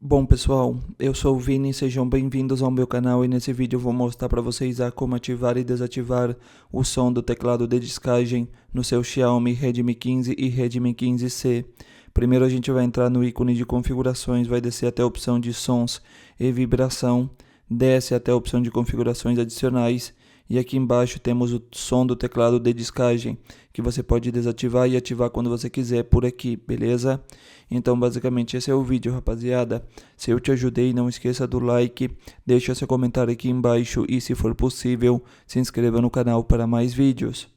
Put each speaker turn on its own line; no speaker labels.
Bom pessoal, eu sou o Vini, sejam bem-vindos ao meu canal e nesse vídeo eu vou mostrar para vocês como ativar e desativar o som do teclado de discagem no seu Xiaomi Redmi 15 e Redmi 15C. Primeiro a gente vai entrar no ícone de configurações, vai descer até a opção de sons e vibração, desce até a opção de configurações adicionais e aqui embaixo temos o som do teclado de discagem, que você pode desativar e ativar quando você quiser por aqui, beleza? Então basicamente esse é o vídeo, rapaziada. Se eu te ajudei, não esqueça do like, deixa seu comentário aqui embaixo e se for possível, se inscreva no canal para mais vídeos.